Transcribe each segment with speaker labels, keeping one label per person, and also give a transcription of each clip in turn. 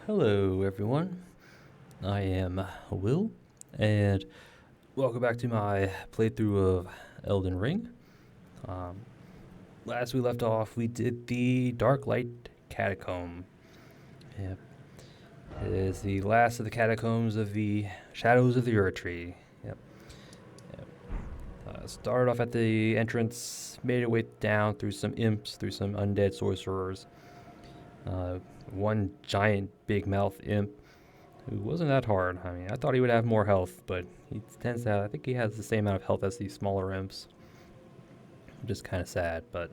Speaker 1: Hello, everyone. I am Will, and welcome back to my playthrough of Elden Ring. Um, Last we left off, we did the Dark Light Catacomb. Yep. It is the last of the catacombs of the Shadows of the Ur Tree. Yep. Yep. Started off at the entrance, made our way down through some imps, through some undead sorcerers. One giant big mouth imp who wasn't that hard. I mean, I thought he would have more health, but he tends to have, I think he has the same amount of health as these smaller imps. Which is kind of sad, but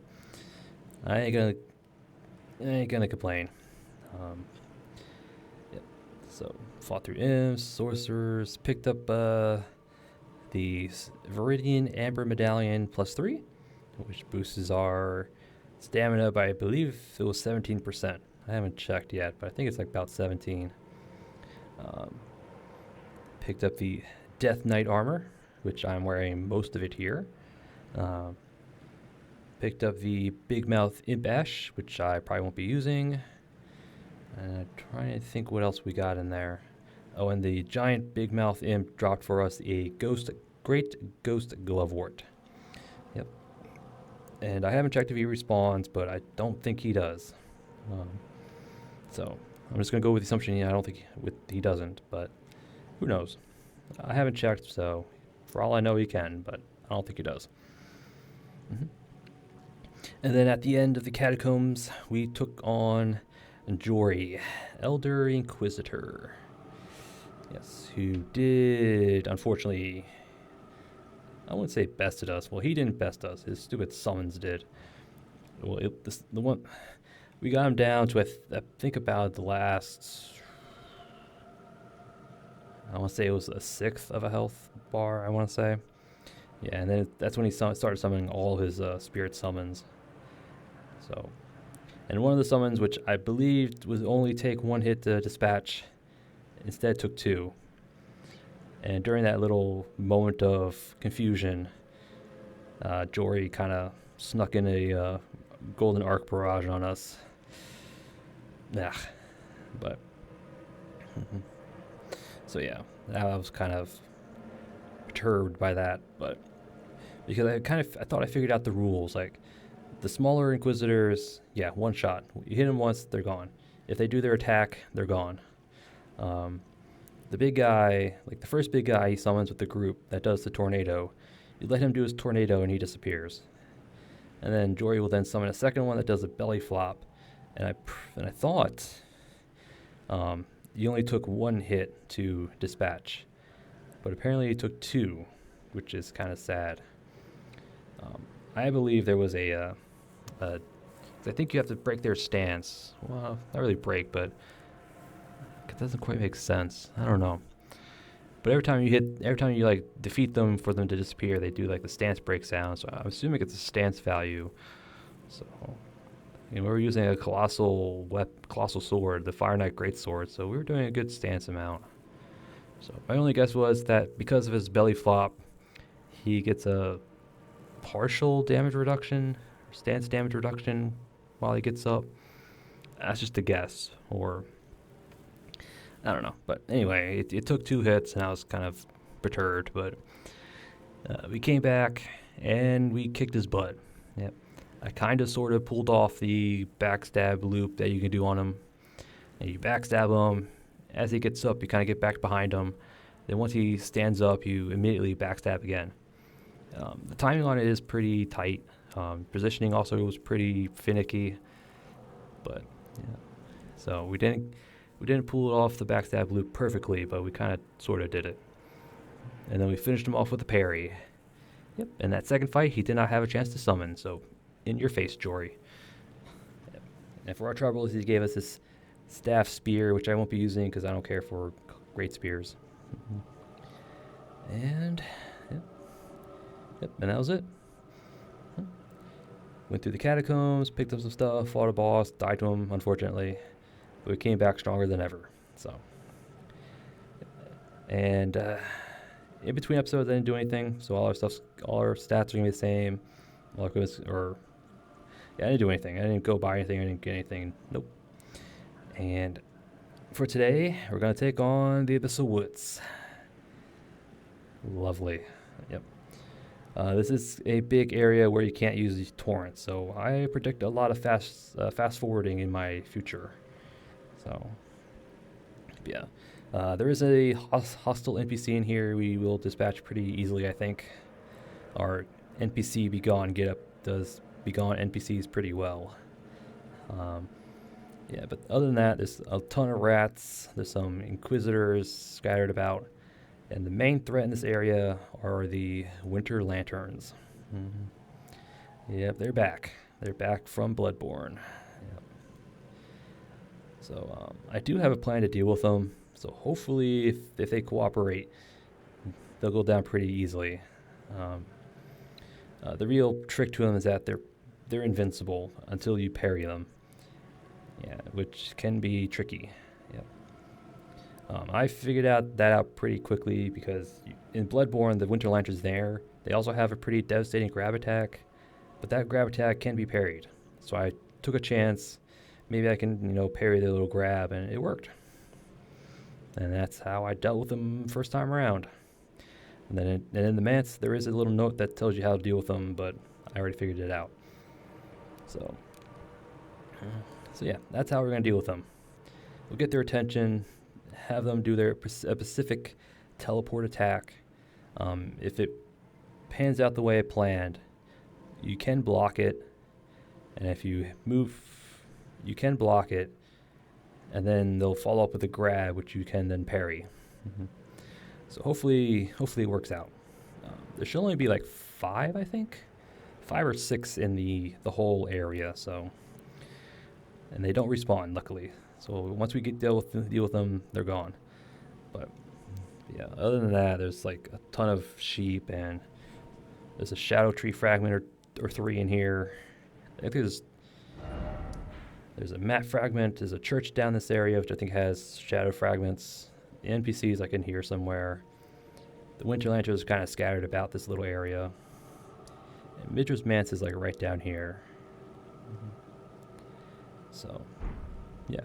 Speaker 1: I ain't gonna complain. Um, yep. So fought through imps, sorcerers, picked up the Viridian Amber Medallion +3, which boosts our stamina by, I believe it was 17%. I haven't checked yet, but I think it's like about 17. Um, Picked up the Death Knight armor, which I'm wearing most of it here. Um, Picked up the Big Mouth Imp Ash, which I probably won't be using. And trying to think what else we got in there. Oh, and the giant Big Mouth Imp dropped for us a Great Ghost Glovewort. Yep. And I haven't checked if he respawns, but I don't think he does. So I'm just going to go with the assumption I don't think he doesn't, but who knows? I haven't checked, so for all I know he can, but I don't think he does. Mm-hmm. And then at the end of the catacombs, we took on Jori, Elder Inquisitor. Yes, who did, unfortunately, I wouldn't say bested us. Well, he didn't best us. His stupid summons did. Well, the one we got him down to, I think about the last, I want to say it was a sixth of a health bar, I want to say. Yeah, and then that's when he started summoning all his spirit summons. So, and one of the summons, which I believed was only take one hit to dispatch, instead took two. And during that little moment of confusion, Jori kind of snuck in a golden arc barrage on us. Yeah, but so yeah, I was kind of perturbed by that, but because I thought I figured out the rules. Like the smaller Inquisitors, yeah, one shot. You hit them once, they're gone. If they do their attack, they're gone. The big guy, like the first big guy he summons with the group that does the tornado, you let him do his tornado and he disappears. And then Jori will then summon a second one that does a belly flop, and I thought you only took one hit to dispatch, but apparently it took two, which is kind of sad. I believe there was I think you have to break their stance. Well, not really break, but it doesn't quite make sense. I don't know. But every time you like defeat them for them to disappear, they do like the stance break sound. So I'm assuming it's a stance value. So, we were using a colossal sword, the Fire Knight Greatsword. So we were doing a good stance amount. So my only guess was that because of his belly flop, he gets a partial damage reduction, stance damage reduction while he gets up. That's just a guess, or I don't know. But anyway, it took two hits, and I was kind of perturbed. But we came back, and we kicked his butt. Yep. I kind of sort of pulled off the backstab loop that you can do on him. And you backstab him. As he gets up, you kind of get back behind him. Then once he stands up, you immediately backstab again. The timing on it is pretty tight. Positioning also was pretty finicky. But, yeah. So we didn't pull it off the backstab loop perfectly, but we kind of sort of did it. And then we finished him off with a parry. Yep. In that second fight, he did not have a chance to summon, so in your face, Jori. Yep. And for our troubles, he gave us this staff spear, which I won't be using because I don't care for great spears. And yep, and that was it. Went through the catacombs, picked up some stuff, fought a boss, died to him, unfortunately. But we came back stronger than ever. So, and in between episodes, I didn't do anything. So all our stats are gonna be the same. I didn't do anything. I didn't go buy anything. I didn't get anything. Nope. And for today, we're going to take on the Abyssal Woods. Lovely. Yep. This is a big area where you can't use these torrents, so I predict a lot of fast forwarding in my future. So, yeah. There is a hostile NPC in here we will dispatch pretty easily, I think. Our NPC Begone Get Up does Begone NPCs pretty well. Yeah, but other than that, there's a ton of rats. There's some Inquisitors scattered about. And the main threat in this area are the Winter Lanterns. Yep, they're back. They're back from Bloodborne. Yep. So I do have a plan to deal with them. So hopefully, if they cooperate, they'll go down pretty easily. The real trick to them is that they're invincible until you parry them. Yeah, which can be tricky. Yep. I figured that out pretty quickly because in Bloodborne, the Winter Lantern's there. They also have a pretty devastating grab attack, but that grab attack can be parried. So I took a chance. Maybe I can, parry the little grab, and it worked. And that's how I dealt with them first time around. And then in the Mance, there is a little note that tells you how to deal with them, but I already figured it out. So yeah, that's how we're going to deal with them. We'll get their attention, have them do a specific teleport attack. If it pans out the way I planned, you can block it. And if you move, you can block it. And then they'll follow up with a grab, which you can then parry. So hopefully it works out. There should only be like 5, I think. 5 or 6 in the whole area, so... And they don't respawn, luckily. So once we deal with them, they're gone. But yeah, other than that, there's like a ton of sheep, and there's a shadow tree fragment or 3 in here. I think there's a mat fragment. There's a church down this area, which I think has shadow fragments. The NPCs I can hear somewhere. The Winter Lantern is kind of scattered about this little area. And Midra's Manse is like right down here. So, yeah.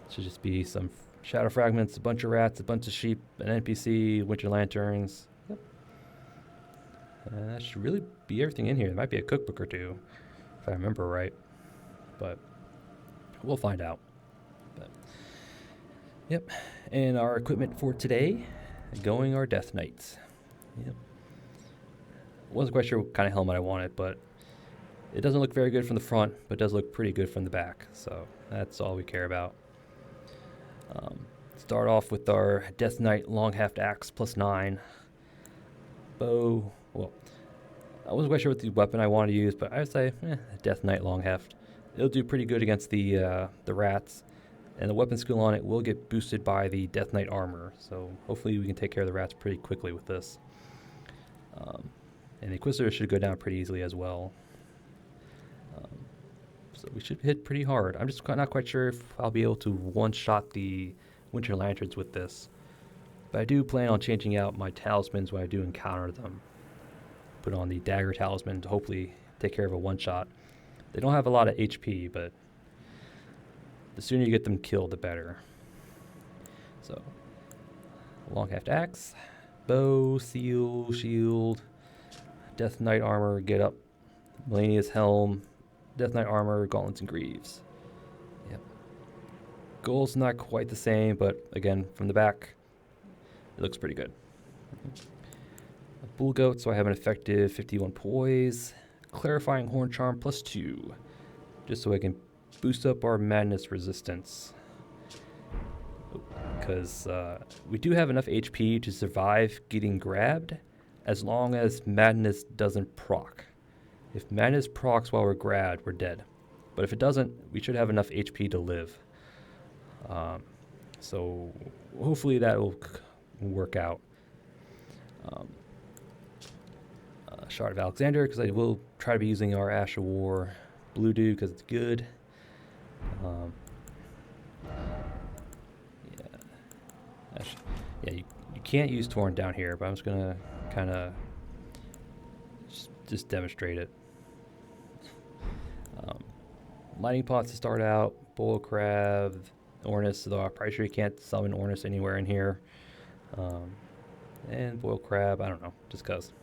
Speaker 1: Should just be some shadow fragments, a bunch of rats, a bunch of sheep, an NPC, Winter Lanterns. Yep. That should really be everything in here. There might be a cookbook or 2, if I remember right. But we'll find out. But, yep. And our equipment for today, going our Death Knights. Yep. Wasn't quite sure what kind of helmet I wanted, but it doesn't look very good from the front, but it does look pretty good from the back. So that's all we care about. Start off with our Death Knight Long Haft Axe +9. Bow. Well, I wasn't quite sure what the weapon I wanted to use, but I would say Death Knight Long Haft. It'll do pretty good against the rats. And the weapon skill on it will get boosted by the Death Knight armor. So hopefully we can take care of the rats pretty quickly with this. And the Inquisitor should go down pretty easily as well. So we should hit pretty hard. I'm just not quite sure if I'll be able to one-shot the Winter Lanterns with this. But I do plan on changing out my talismans when I do encounter them. Put on the Dagger Talisman to hopefully take care of a one-shot. They don't have a lot of HP, but the sooner you get them killed, the better. So, Long Haft Axe, Bow, Seal, Shield, Death Knight Armor, Get Up, Melania's Helm, Death Knight Armor, Gauntlets, and Greaves. Yep. Goal's not quite the same, but again, from the back, it looks pretty good. A Bull Goat, so I have an effective 51 poise. Clarifying Horn Charm +2, just so I can boost up our madness resistance. Because we do have enough HP to survive getting grabbed, as long as madness doesn't proc. If madness procs while we're grabbed, we're dead. But if it doesn't, we should have enough HP to live. So hopefully that will work out. Shard of Alexander, because I will try to be using our Ash of War Blue Dude because it's good. Yeah, you can't use Torrent down here, but I'm just gonna kind of just demonstrate it. Lightning pots to start out, Bowl Crab, Ornus, though I'm pretty sure you can't summon Ornus anywhere in here. And boiled crab, I don't know, just cause.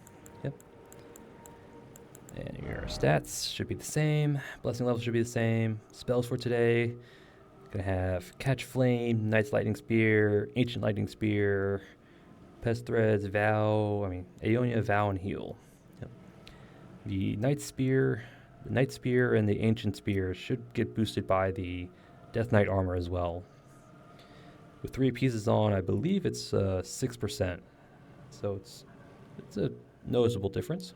Speaker 1: Yep. And your stats should be the same. Blessing levels should be the same. Spells for today. Gonna have Catch Flame, Knight's Lightning Spear, Ancient Lightning Spear, Pest Threads, Aeonia, Vow, and Heal. Yep. The Knight Spear and the Ancient Spear should get boosted by the Death Knight armor as well. With 3 pieces on, I believe it's 6%. So it's a noticeable difference.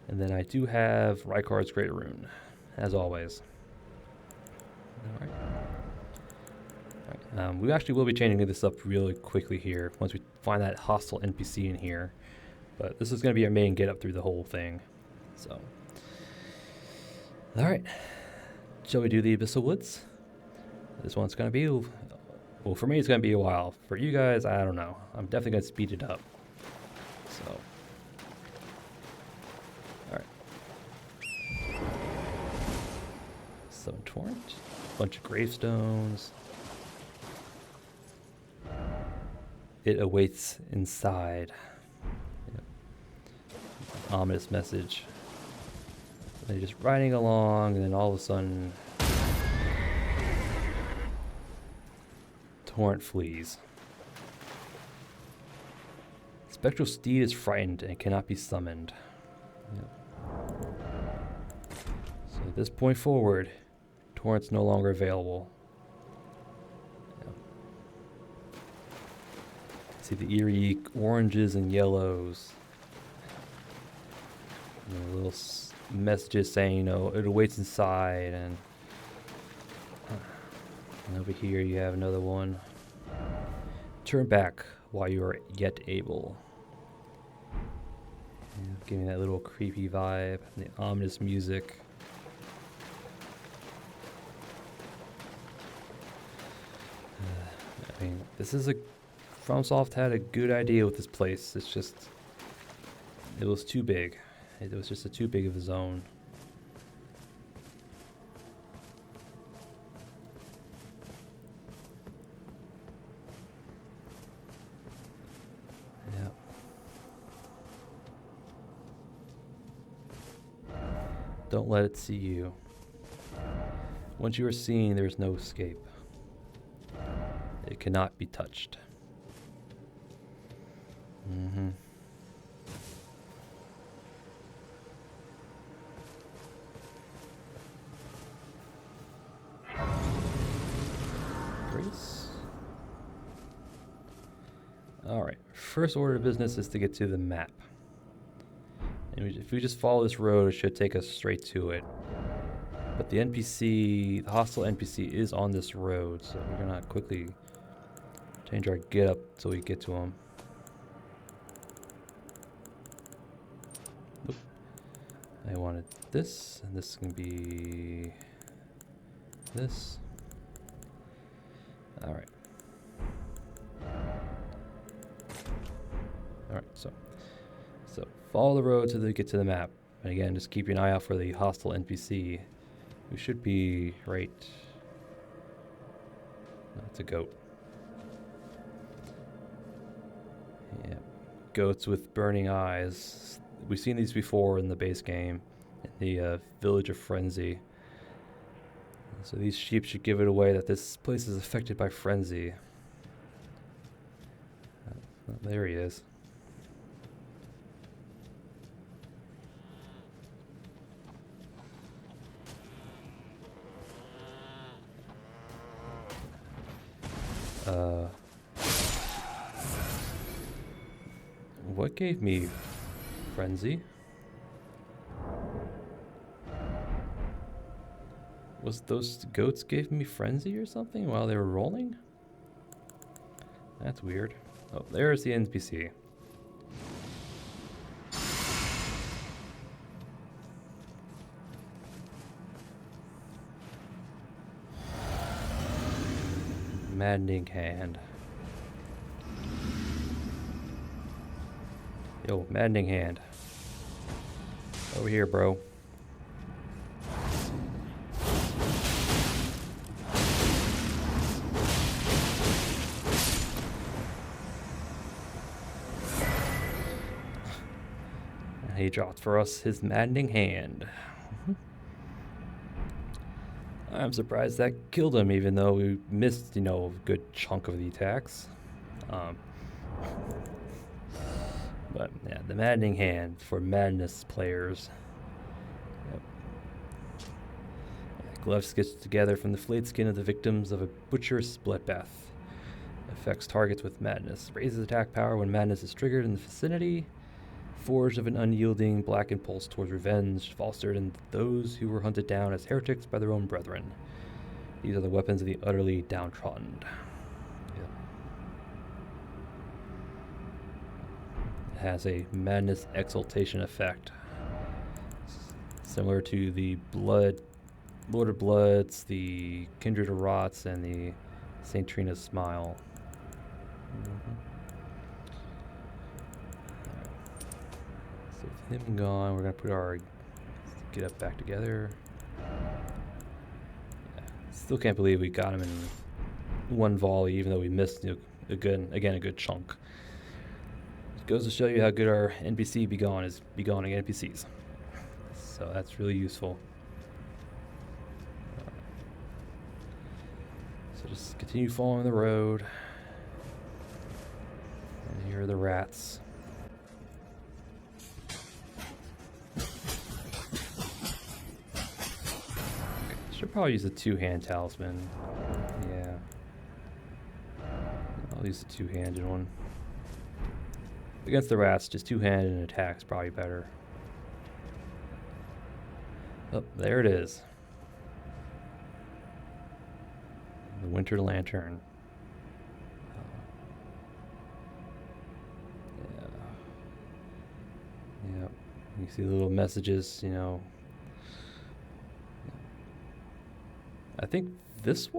Speaker 1: And then I do have Rykar's Great Rune, as always. All right. We actually will be changing this up really quickly here once we find that hostile NPC in here. But this is going to be our main get up through the whole thing. So, all right. Shall we do the Abyssal Woods? This one's going to be, well, for me it's going to be a while. For you guys, I don't know. I'm definitely going to speed it up. So, all right. Summon Torrent. Bunch of gravestones. It awaits inside. Yep. Ominous message. They're just riding along, and then all of a sudden, Torrent flees. Spectral steed is frightened and cannot be summoned. Yep. So at this point forward, Torrent's no longer available. Yep. See the eerie oranges and yellows. And little messages saying, it awaits inside, and over here you have another one. Turn back while you are yet able. And giving that little creepy vibe, the ominous music. This is FromSoft had a good idea with this place. It's just, it was too big. It was just too big of a zone. Yeah. Don't let it see you. Once you are seen, there is no escape. It cannot be touched. Mm-hmm. Grace. Alright, first order of business is to get to the map. And if we just follow this road, it should take us straight to it. But the NPC, the hostile NPC is on this road, so we're gonna quickly change our get up so we get to him. Oop. I wanted this, and this can be this. Alright. Alright, so follow the road till they get to the map. And again, just keep an eye out for the hostile NPC, who should be right. No, it's a goat. Yeah, goats with burning eyes. We've seen these before in the base game, in the Village of Frenzy. So these sheep should give it away that this place is affected by frenzy. There he is. What gave me frenzy? Was those goats gave me frenzy or something while they were rolling? That's weird. Oh, there's the NPC. Maddening hand. Yo, maddening hand. Over here, bro. He dropped for us his maddening hand. I'm surprised that killed him, even though we missed, a good chunk of the attacks. But yeah, the maddening hand for madness players. Yep. Gloves stitched together from the flayed skin of the victims of a butcher's bloodbath. Affects targets with madness. Raises attack power when madness is triggered in the vicinity. Forged of an unyielding black impulse towards revenge, fostered in those who were hunted down as heretics by their own brethren. These are the weapons of the utterly downtrodden. Yep. It has a madness exaltation effect, similar to the Lord of Bloods, the Kindred of Rots, and the St. Trina's Smile. So with him gone, we're going to put our get up back together. Yeah. Still can't believe we got him in one volley, even though we missed a good chunk. It goes to show you how good our NPC begoning NPCs. So that's really useful. So just continue following the road. And here are the rats. Should probably use the two-hand talisman. Yeah. I'll use the two-handed one. Against the rats, just two-handed and attack is probably better. Oh, there it is. The Winter Lantern. Yeah. Yep. You see the little messages, I think this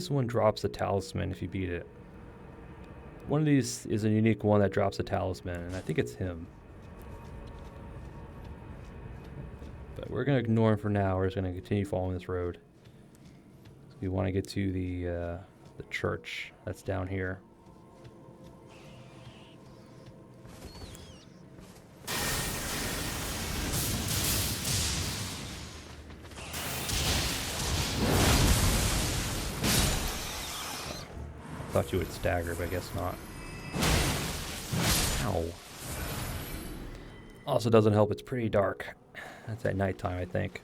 Speaker 1: one drops a talisman if you beat it. One of these is a unique one that drops a talisman, and I think it's him. But we're going to ignore him for now. We're just going to continue following this road. So we want to get to the church that's down here. Thought you would stagger, but I guess not. Ow. Also doesn't help, it's pretty dark. That's at nighttime, I think.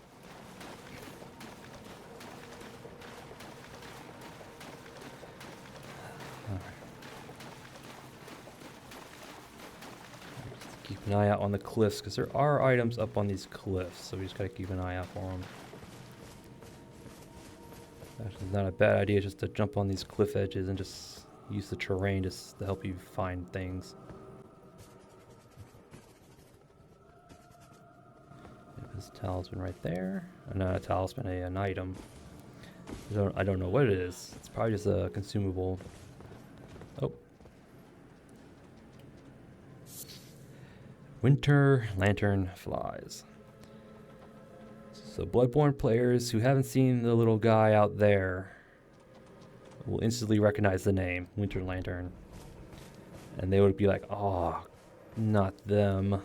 Speaker 1: Just keep an eye out on the cliffs, because there are items up on these cliffs, so we just gotta keep an eye out for them. Actually, it's not a bad idea just to jump on these cliff edges and just use the terrain just to help you find things. There's a talisman right there. Not a talisman, an item. I don't know what it is. It's probably just a consumable. Oh. Winter Lantern Flies. So Bloodborne players who haven't seen the little guy out there will instantly recognize the name, Winter Lantern. And they would be like, oh, not them.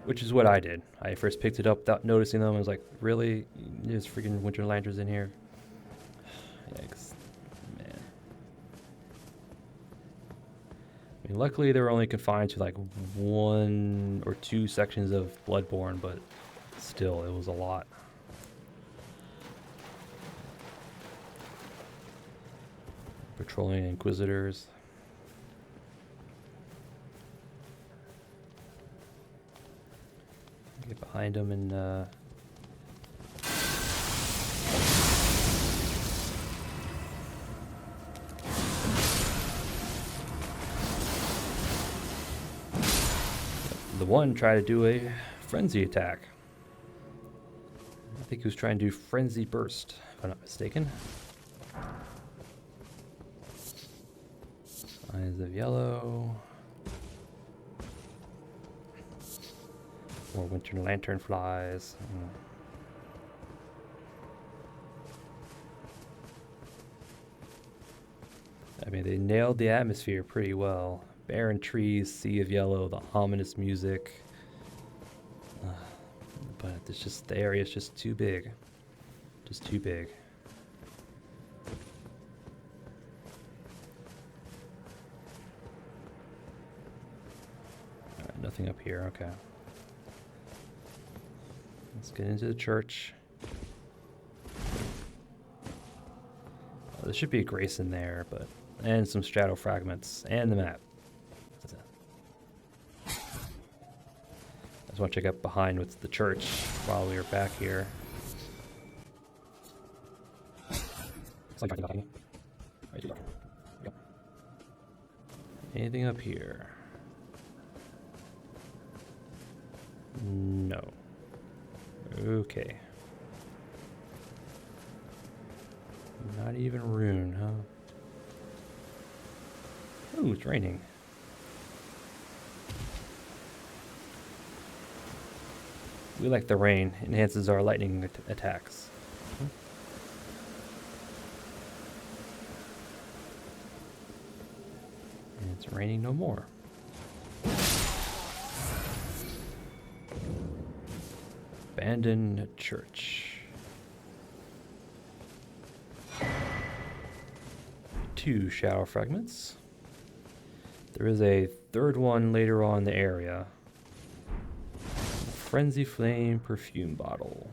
Speaker 1: Which is what I did. I first picked it up without noticing them. I was like, really? There's freaking Winter Lanterns in here? Yikes. Man. I mean, luckily they were only confined to like 1 or 2 sections of Bloodborne, but still, it was a lot. Patrolling Inquisitors. Get behind them and the one tried to do a frenzy attack. I think he was trying to do Frenzy Burst, if I'm not mistaken. Eyes of Yellow. More Winter Lantern Flies. I mean, they nailed the atmosphere pretty well, Barren trees, sea of yellow, the ominous music. But it's just, the area is just too big. Just too big. Alright, nothing up here, okay. Let's get into the church. Oh, there should be a grace in there, but... And some shadow fragments, and the map. I just want to check out behind what's the church while we are back here. Anything up here? No. Okay. Not even rune, huh? Ooh, it's raining. We like the rain. Enhances our lightning attacks. And it's raining no more. Abandoned church. 2 shadow fragments. There is a third one later on in the area. Frenzy Flame perfume bottle.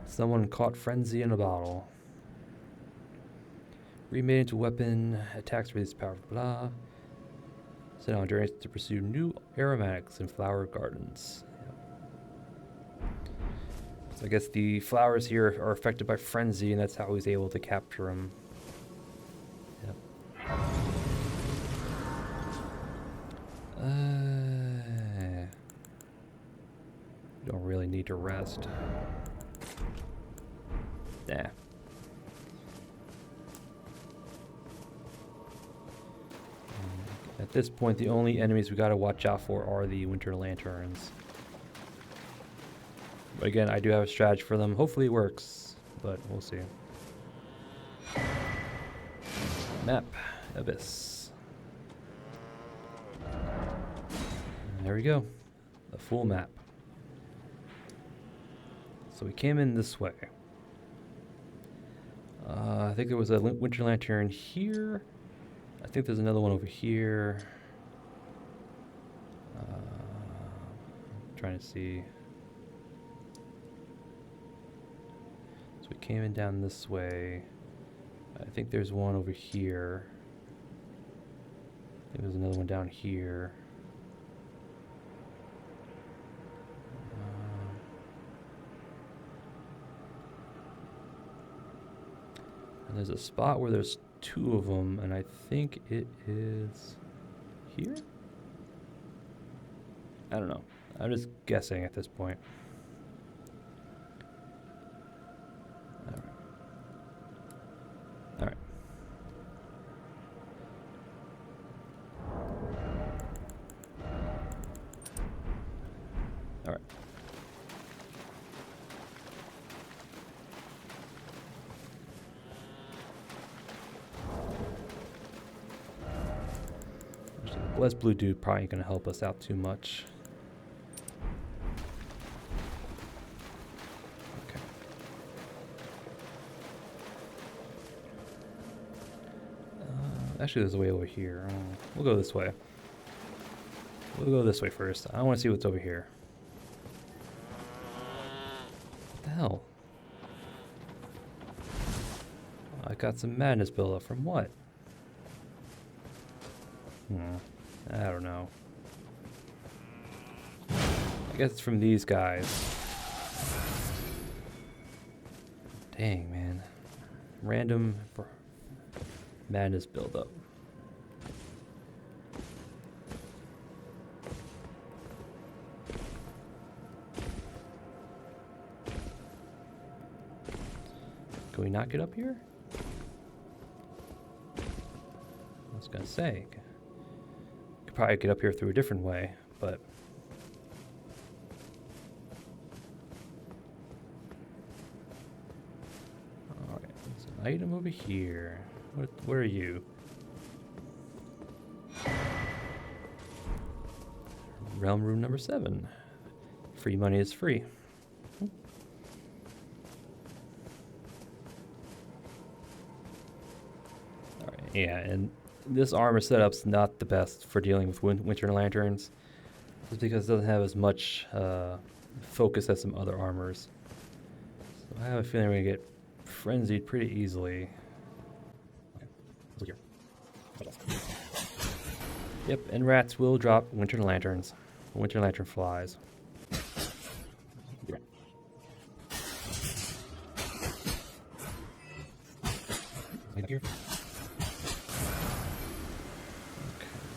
Speaker 1: Someone caught frenzy in a bottle. Remade into weapon. Attacks release power. Blah. Sent on journeys to pursue new aromatics in flower gardens. So I guess the flowers here are affected by frenzy, and that's how he's able to capture them. Yep. Don't really need to rest. Nah. At this point, the only enemies we gotta watch out for are the winter lanterns. But again, I do have a strategy for them. Hopefully it works, but we'll see. Map. Abyss. And there we go. The full map. So we came in this way. I think there was a winter lantern here. I think there's another one over here. Trying to see. So we came in down this way. I think there's one over here. I think there's another one down here. And there's a spot where there's 2 of them, and I think it is here? I don't know. I'm just guessing at this point. Alright. Alright. Alright. Bless Blue Dude probably ain't gonna help us out too much. Okay. Actually, there's a way over here. We'll go this way. We'll go this way first. I want to see what's over here. What the hell? I got some madness buildup from what? I don't know. I guess it's from these guys. Dang, man. Random madness buildup. Can we not get up here? I was gonna say. Could probably get up here through a different way, but alright, there's an item over here. Where are you? Realm room number 7. Free money is free. Alright, yeah, and this armor setup's not the best for dealing with winter lanterns, just because it doesn't have as much focus as some other armors. So I have a feeling we're gonna get frenzied pretty easily. Yep, and rats will drop winter lanterns. Winter lantern flies. Okay,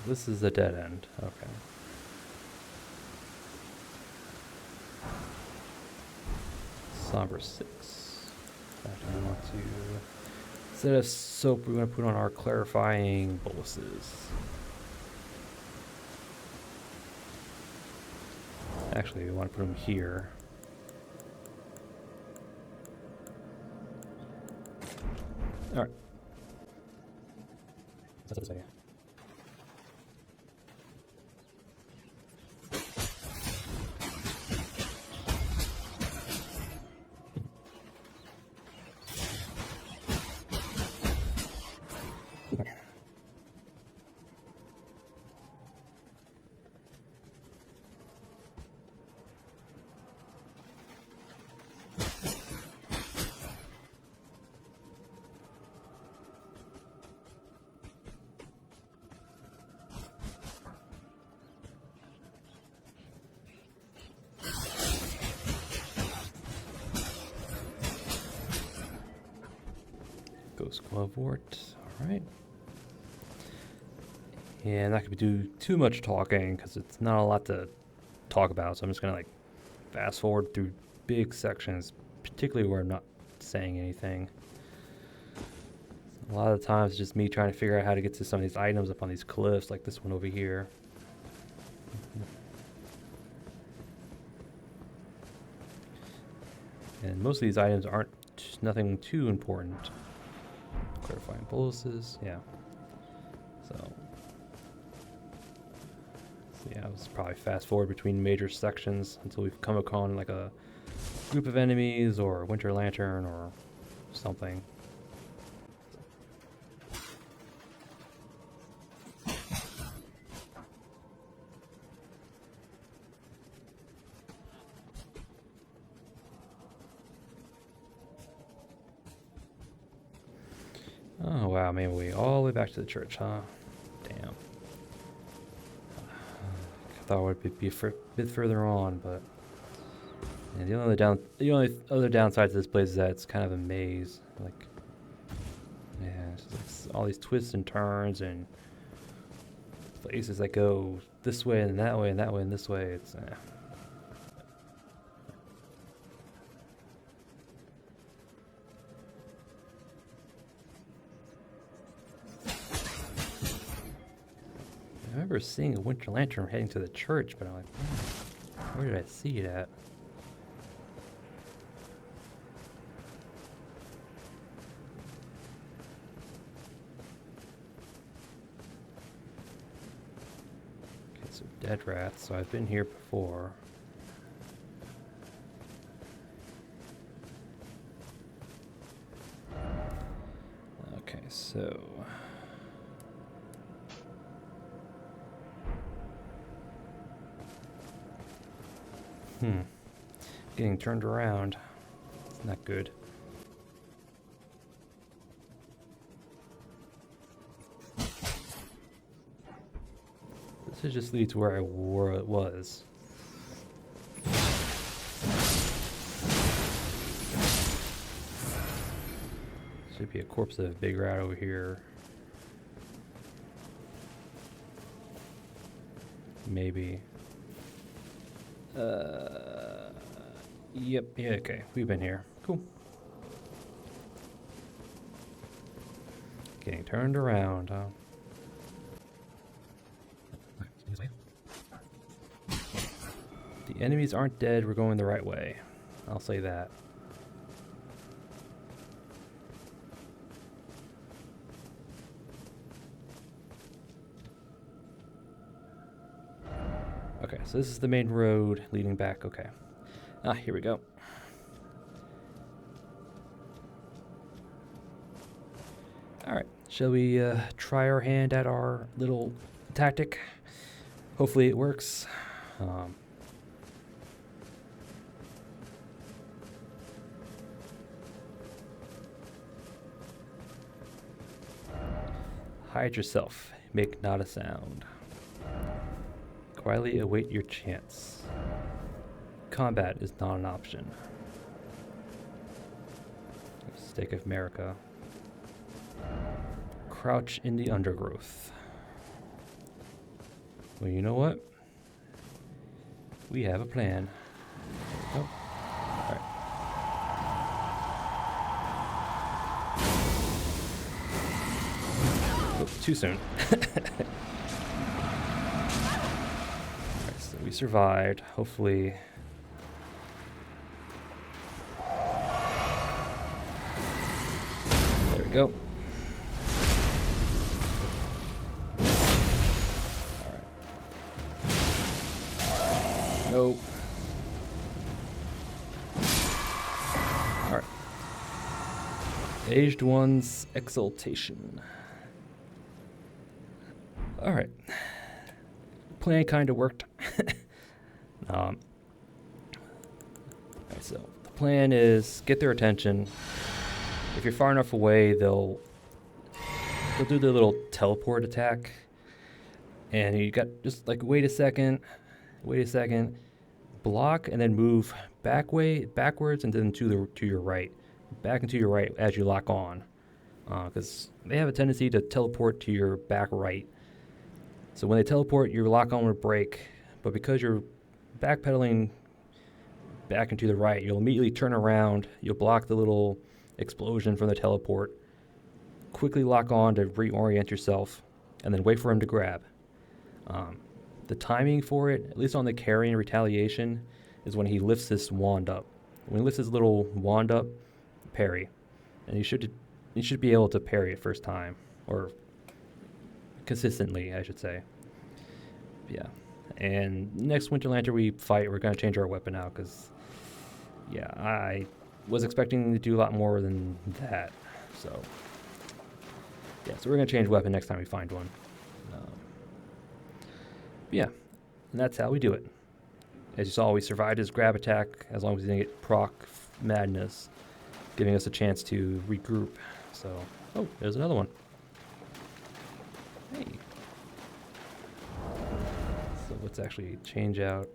Speaker 1: this is a dead end. Okay. Somber 6. In fact, I want to, instead of soap, we're going to put on our clarifying boluses. Actually, we want to put them here. All right. That's what I say. Ghost Glovewort, alright. And not gonna do too much talking because it's not a lot to talk about, so I'm just gonna like fast forward through big sections, particularly where I'm not saying anything. A lot of the times it's just me trying to figure out how to get to some of these items up on these cliffs, like this one over here. And most of these items aren't nothing too important. Clarifying boluses, yeah. So yeah, let's probably fast forward between major sections until we've come upon like a group of enemies or a winter lantern or something. Oh wow, maybe we all the way back to the church, huh? Damn. I thought it would be a bit further on, but yeah, the only other downside to this place is that it's kind of a maze. Like, yeah, it's like all these twists and turns and places that go this way and that way and that way and this way. It's I remember seeing a winter lantern heading to the church, but I'm like, where did I see it at? Okay, so dead rats. So I've been here before. Okay, so getting turned around. It's not good. This should just lead to where I was. Should be a corpse of a big rat over here. Maybe. Yep, yeah, okay. We've been here. Cool. Getting turned around, huh? The enemies aren't dead, we're going the right way. I'll say that. Okay, Okay, so this is the main road leading back. Okay. Ah, here we go. Alright, shall we try our hand at our little tactic? Hopefully it works. Hide yourself. Make not a sound. Quietly await your chance. Combat is not an option. Stake of America. Crouch in the undergrowth. Well, you know what? We have a plan. Oh, alright. Oh, too soon. Alright, so we survived. Hopefully. There we go. Nope. Alright. Aged One's Exaltation. Alright. Plan kind of worked. Alright, so the plan is get their attention. If you're far enough away, they'll do their little teleport attack. And you got just like wait a second, block, and then move backwards, and then to your right, back and to your right as you lock on, because they have a tendency to teleport to your back right. So when they teleport, your lock on will break, but because you're backpedaling back into the right, you'll immediately turn around. You'll block the little explosion from the teleport. Quickly lock on to reorient yourself, and then wait for him to grab. The timing for it, at least on the carrying retaliation, is when he lifts this wand up. When he lifts his little wand up, parry. And you should be able to parry it first time. Or consistently, I should say. Yeah. And next Winter Lantern we fight, we're going to change our weapon out, because, yeah, I was expecting to do a lot more than that. So, yeah, so we're going to change weapon next time we find one. Yeah, and that's how we do it. As you saw, we survived his grab attack as long as we didn't get proc madness, giving us a chance to regroup. So, oh, there's another one. Hey. So let's actually change out.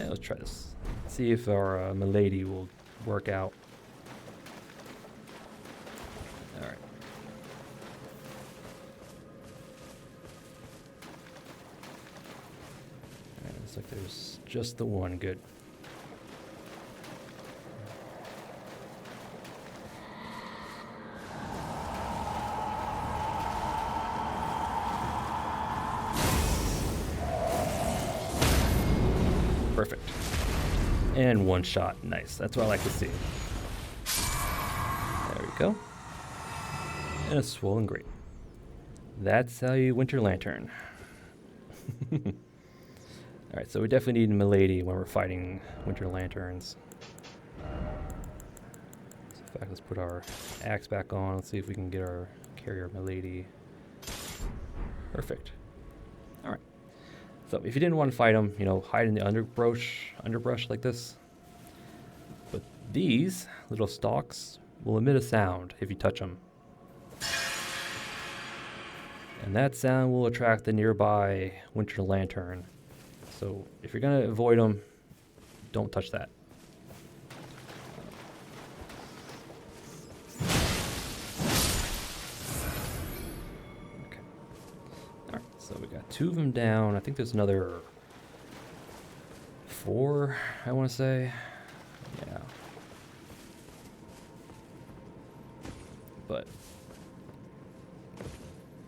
Speaker 1: Let's try this. See if our Milady will work out. All right. Looks like there's just the one. Good. Perfect. And one shot. Nice. That's what I like to see. There we go. And a swollen grate. That's how you Winter Lantern. Alright, so we definitely need Milady when we're fighting Winter Lanterns. So in fact, let's put our axe back on. Let's see if we can get our carrier Milady. Perfect. Alright. So if you didn't want to fight them, hide in the underbrush like this. But these little stalks will emit a sound if you touch them. And that sound will attract the nearby Winter Lantern. So if you're going to avoid them, don't touch that. Okay. Alright, so we got 2 of them down. I think there's another 4, I want to say. Yeah. But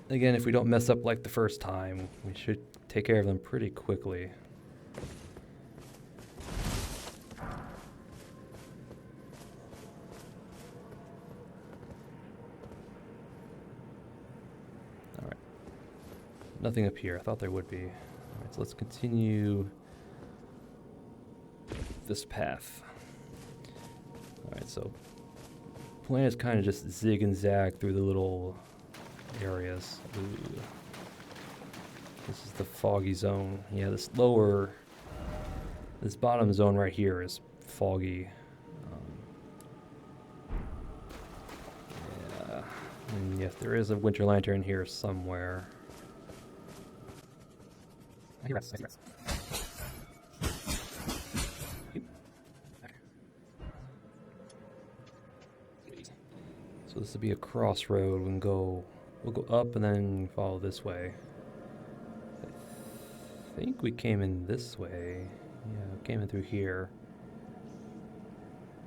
Speaker 1: again, if we don't mess up like the first time, we should take care of them pretty quickly. Alright. Nothing up here. I thought there would be. Alright, so let's continue this path. Alright, so plan is kind of just zig and zag through the little areas. Ooh. This is the foggy zone. Yeah, this bottom zone right here is foggy. Yeah, and yes, there is a winter lantern here somewhere. So this would be a crossroad. We'll go up and then follow this way. I think we came in this way. Yeah, we came in through here.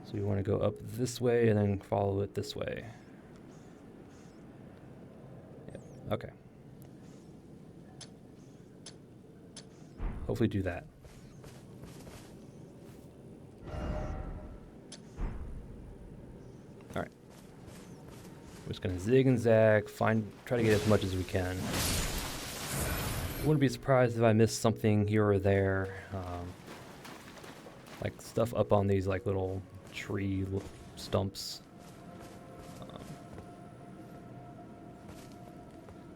Speaker 1: So we want to go up this way and then follow it this way. Yeah, okay. Hopefully do that. Alright. We're just gonna zig and zag, try to get as much as we can. Wouldn't be surprised if I missed something here or there. Like stuff up on these like little tree stumps.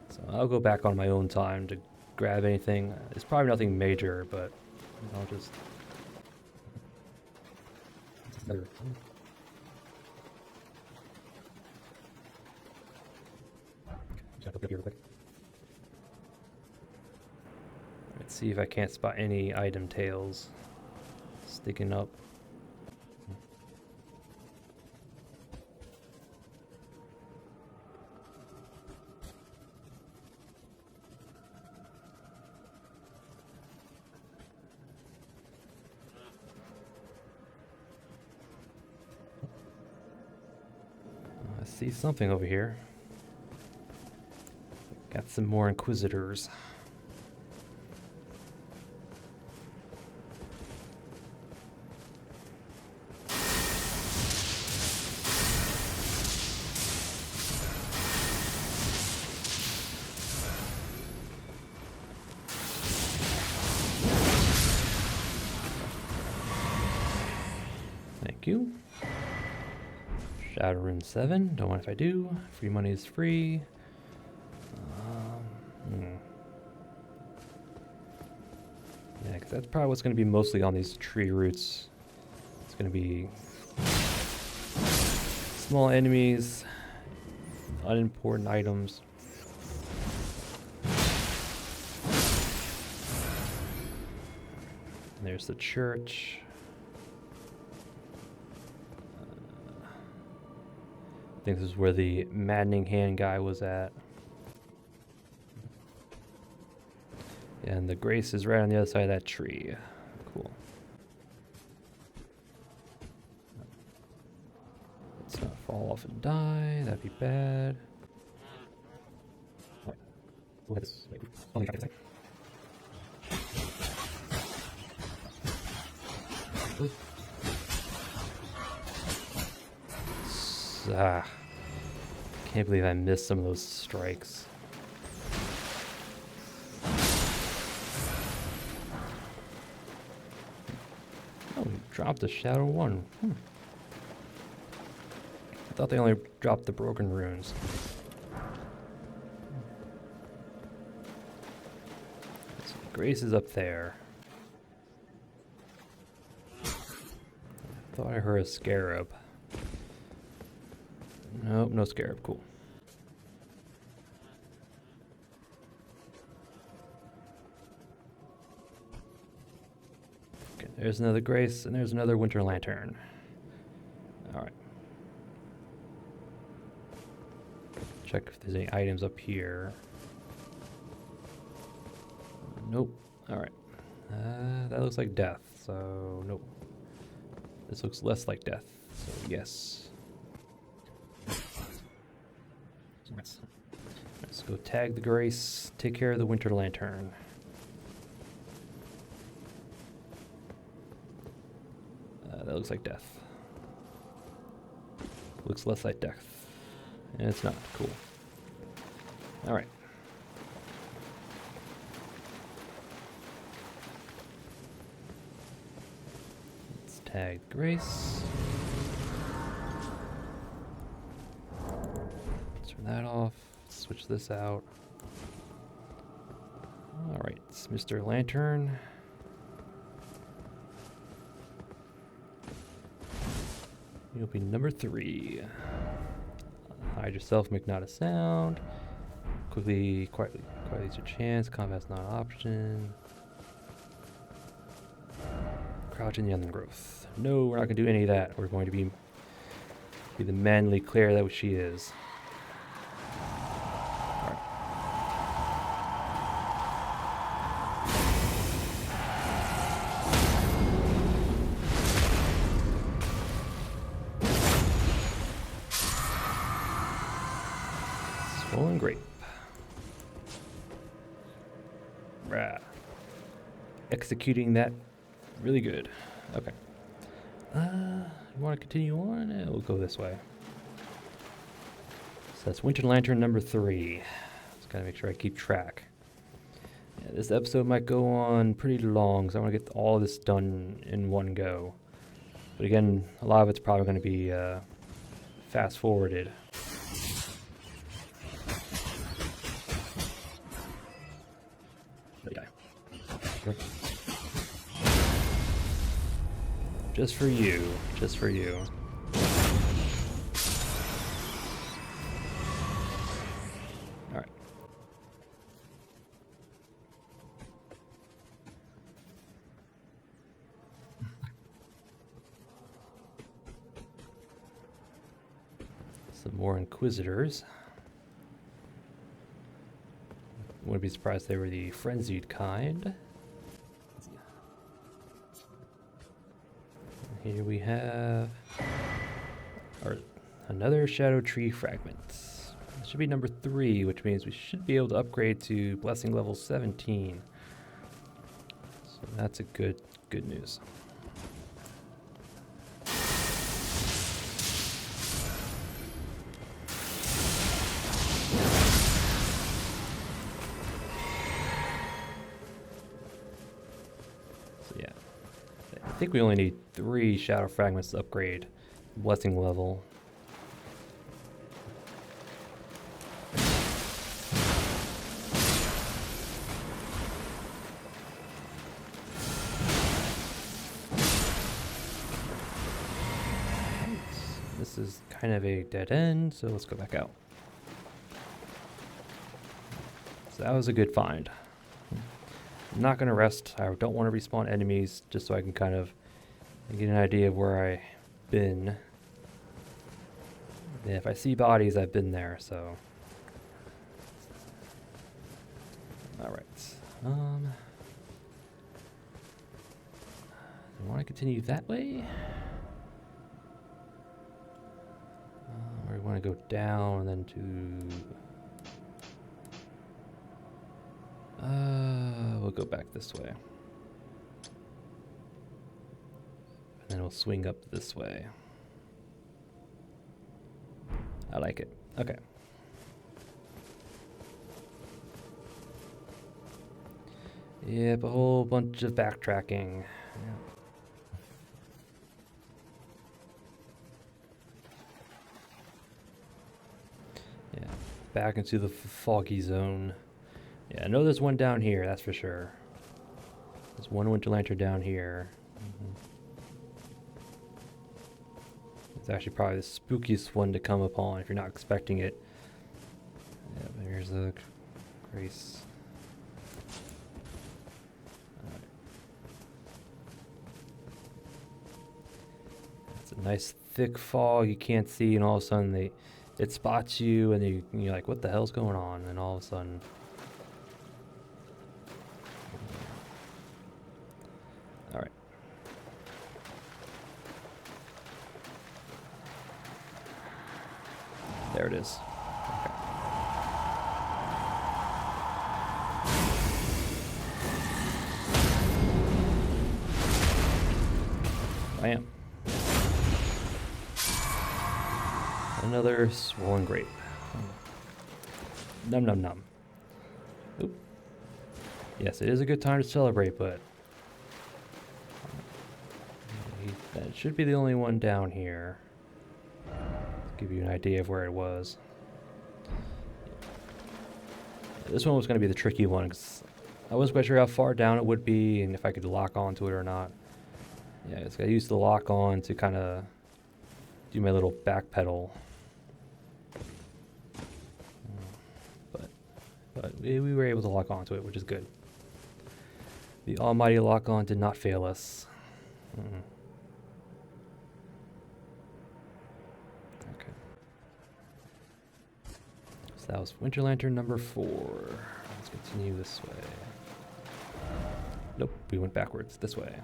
Speaker 1: So I'll go back on my own time to grab anything. It's probably nothing major, but I'll just... Let's see if I can't spot any item tails sticking up. I see something over here. Got some more Inquisitors. Thank you. Shadow Rune 7. Don't mind if I do. Free money is free. Yeah, because that's probably what's going to be mostly on these tree roots. It's going to be small enemies, unimportant items. And there's the church. I think this is where the maddening hand guy was at. And the grace is right on the other side of that tree. Cool. Let's not fall off and die. That'd be bad. Can't believe I missed some of those strikes. Dropped a Shadow 1. I thought they only dropped the broken runes. So Grace is up there. Thought I heard a scarab. Nope, no scarab. Cool. Okay, there's another Grace, and there's another Winter Lantern. Alright. Check if there's any items up here. Nope. Alright. That looks like death, so nope. This looks less like death, so yes. Let's go tag the Grace, take care of the Winter Lantern. That looks like death. Looks less like death. And it's not. Cool. Alright. Let's Tag Grace. Turn that off. Switch this out. Alright, it's Mr. Lantern. You'll be number 3. Hide yourself, make not a sound. Quietly use your chance. Combat's not an option. Crouch in the undergrowth. No, we're not going to do any of that. We're going to be the manly Claire that she is. Alright. Swollen grape. Rah. Executing that really good. Okay. You want to continue on? We'll go this way. So that's Winter Lantern number 3. Just gotta make sure I keep track. Yeah, this episode might go on pretty long, so I want to get all this done in one go. But again, a lot of it's probably going to be fast forwarded. Just for you. Just for you. Alright. Some more Inquisitors. Wouldn't be surprised they were the frenzied kind. Here we have another Shadow Tree fragment. This should be number 3, which means we should be able to upgrade to Blessing level 17. So that's a good news. I think we only need 3 shadow fragments to upgrade blessing level. This is kind of a dead end, so let's go back out. So that was a good find. I'm not going to rest. I don't want to respawn enemies, just so I can kind of get an idea of where I've been. And if I see bodies, I've been there, so. Alright. I want to continue that way. Or we want to go down and then to... we'll go back this way. And then we'll swing up this way. I like it. Okay. Yep, a whole bunch of backtracking. Yeah, back into the foggy zone. Yeah, I know there's one down here, that's for sure. There's one Winter Lantern down here. It's actually probably the spookiest one to come upon if you're not expecting it. Yeah, there's a Grace. Right. It's a nice thick fog you can't see, and all of a sudden it spots you, and you're like, what the hell's going on? And all of a sudden... Alright. There it is. Okay. Bam. Another swollen grape. Num num num. Oop. Yes, it is a good time to celebrate, but That should be the only one down here. Give you an idea of where it was. This one was going to be the tricky one because I wasn't quite sure how far down it would be and if I could lock onto it or not. Yeah, I used the lock on to kind of do my little back pedal. But we were able to lock onto it, which is good. The almighty lock on did not fail us. Okay. So that was Winter Lantern number 4. Let's continue this way. Nope, we went backwards, this way.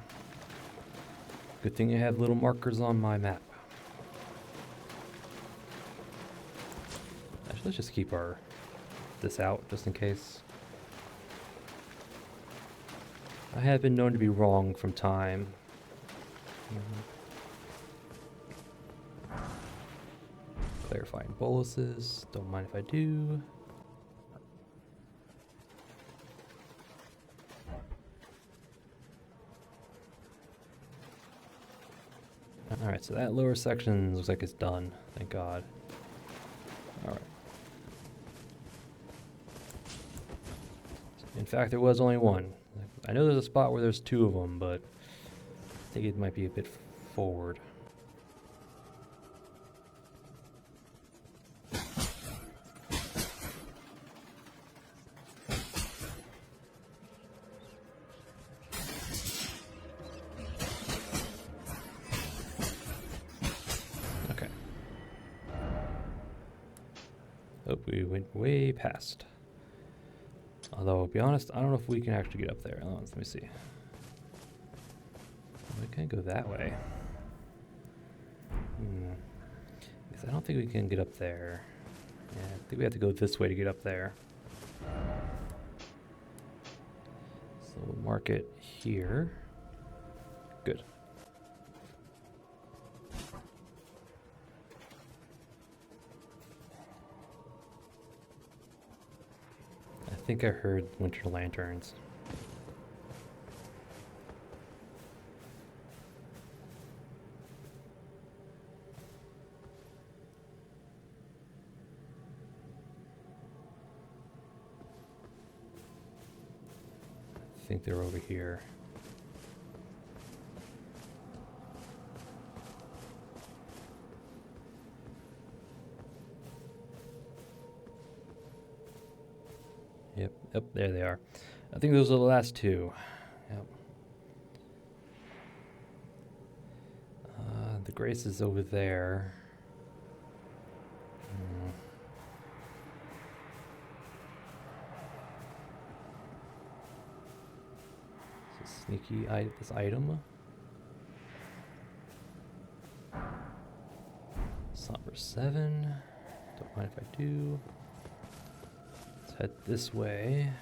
Speaker 1: Good thing I have little markers on my map. Actually, let's just keep this out, just in case. I have been known to be wrong from time. Clarifying boluses, don't mind if I do. Alright, so that lower section looks like it's done, thank God. Alright. In fact, there was only one. I know there's a spot where there's 2 of them, but I think it might be a bit forward. Okay. Oh, we went way past. Although, to be honest, I don't know if we can actually get up there. Let me see. We can't go that way. Because I don't think we can get up there. Yeah, I think we have to go this way to get up there. So we'll mark it here. Good. I think I heard winter lanterns. I think they're over here. Yep, there they are. I think those are the last 2. Yep. The Grace is over there. It's a sneaky this item. Somber 7. Don't mind if I do. Let's head this way.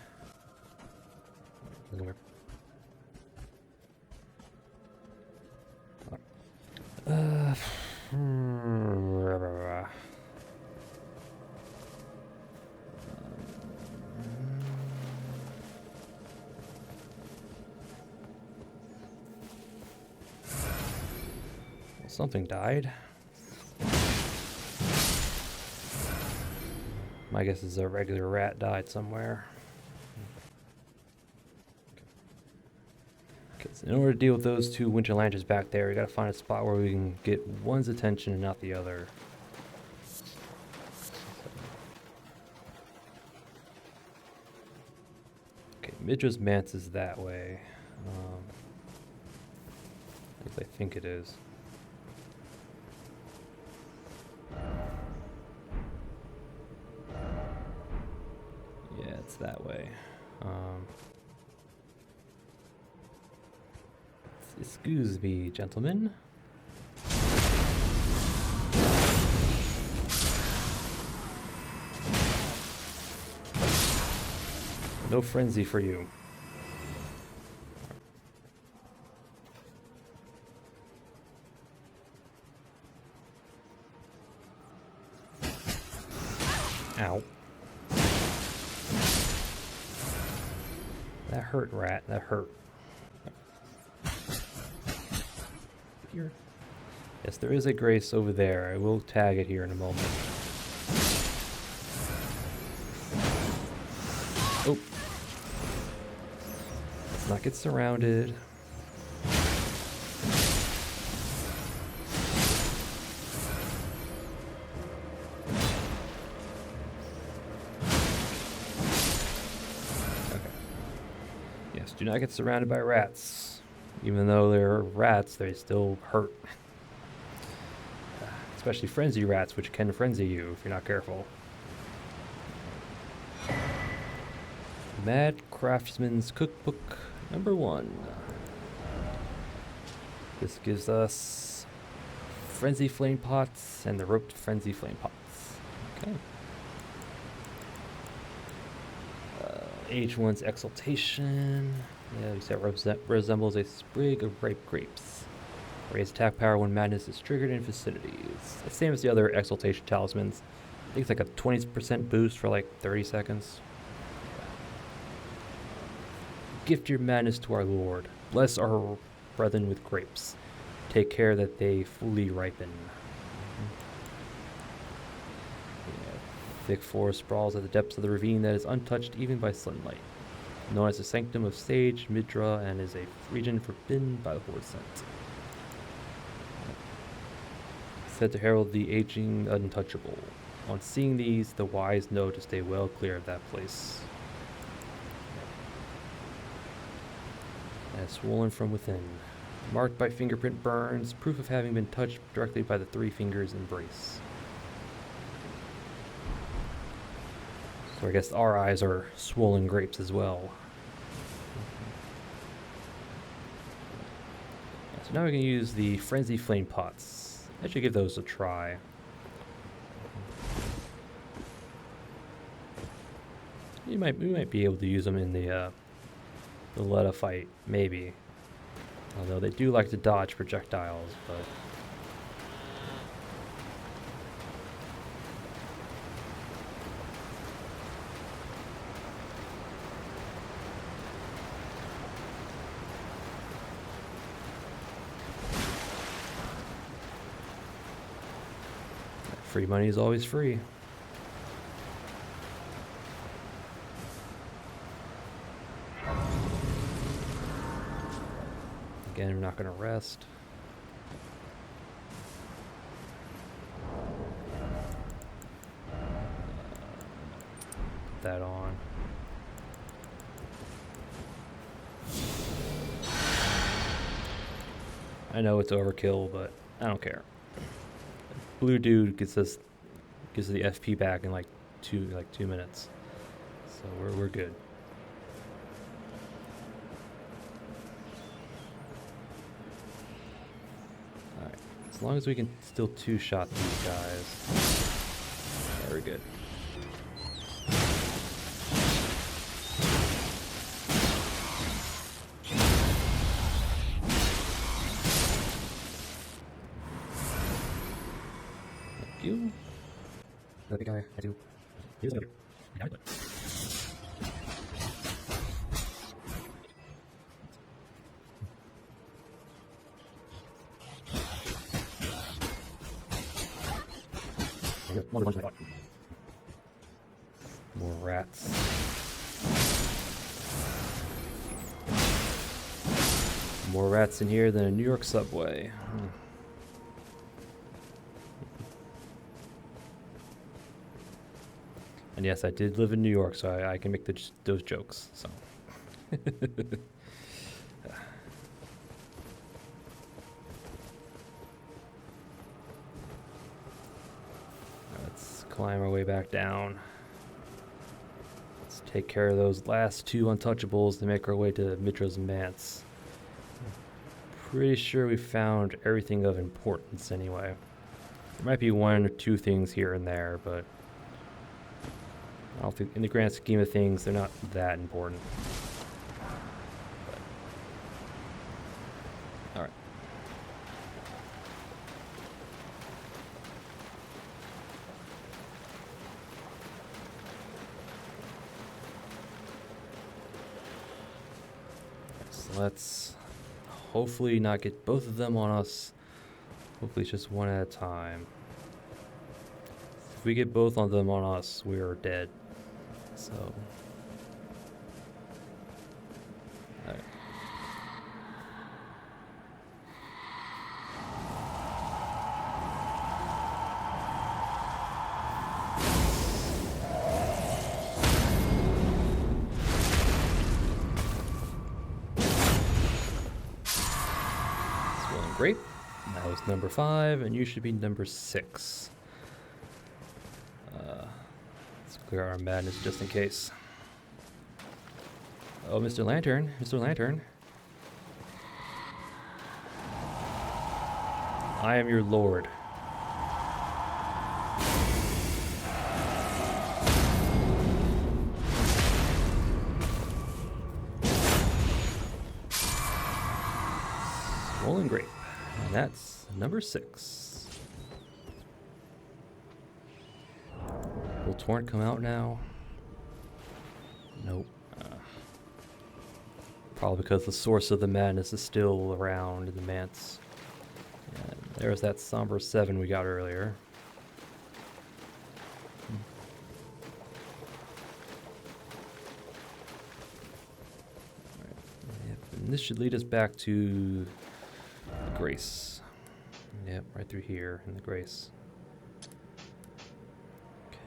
Speaker 1: Something died. My guess is a regular rat died somewhere. Okay, so in order to deal with those 2 winter lanterns back there, we gotta find a spot where we can get one's attention and not the other. Okay, Midra's Manse is that way. At least I think it is. Yeah, it's that way. Excuse me, gentlemen. No frenzy for you. Ow. That hurt, rat. That hurt. here? Yes, there is a grace over there. I will tag it here in a moment. Oh. Let's not get surrounded. Okay. Yes, do not get surrounded by rats. Even though they're rats, they still hurt. Especially frenzy rats, which can frenzy you if you're not careful. Mad Craftsman's Cookbook number 1. This gives us frenzy flame pots and the roped frenzy flame pots. Okay. Age 1's Exaltation. Yeah, we said resembles a sprig of ripe grapes. Raise attack power when madness is triggered in vicinities. The same as the other Exaltation talismans. I think it's like a 20% boost for like 30 seconds. Gift your madness to our Lord. Bless our brethren with grapes. Take care that they fully ripen. Yeah. Thick forest sprawls at the depths of the ravine that is untouched even by sunlight. Known as the Sanctum of Sage, Midra, and is a region forbidden by the Horde scent. Said to herald the aging untouchable. On seeing these, the wise know to stay well clear of that place. And swollen from within. Marked by fingerprint burns, proof of having been touched directly by the 3 fingers embrace. So I guess our eyes are swollen grapes as well. So now we can use the Frenzy Flame Pots. I should give those a try. We might be able to use them in the Letta fight, maybe. Although they do like to dodge projectiles, but... Free money is always free. Again, I'm not going to rest. Put that on. I know it's overkill, but I don't care. Blue dude gives us the FP back in like 2 minutes, so we're good. All right, as long as we can still 2-shot these guys, yeah, we're good. You? The big guy, I do. Here's the other. I got it. More rats. More rats in here than a New York subway. And yes, I did live in New York, so I can make those jokes. So. Let's climb our way back down. Let's take care of those last 2 untouchables to make our way to Mitra's Manse. Pretty sure we found everything of importance anyway. There might be 1 or 2 things here and there, but I don't think, in the grand scheme of things, they're not that important. Alright. So let's hopefully not get both of them on us Hopefully it's just one at a time. If we get both of them on us, we are dead. So... Alright. Swelling grape. That was number 5, and you should be number 6. Let's clear our madness just in case. Oh, Mr. Lantern. Mr. Lantern. I am your lord. Rolling grape. And that's number 6. Will Torrent come out now? Nope. Probably because the source of the madness is still around in the manse. And there's that somber 7 we got earlier. Alright. Yep. And this should lead us back to the Grace. Yep, right through here in the Grace.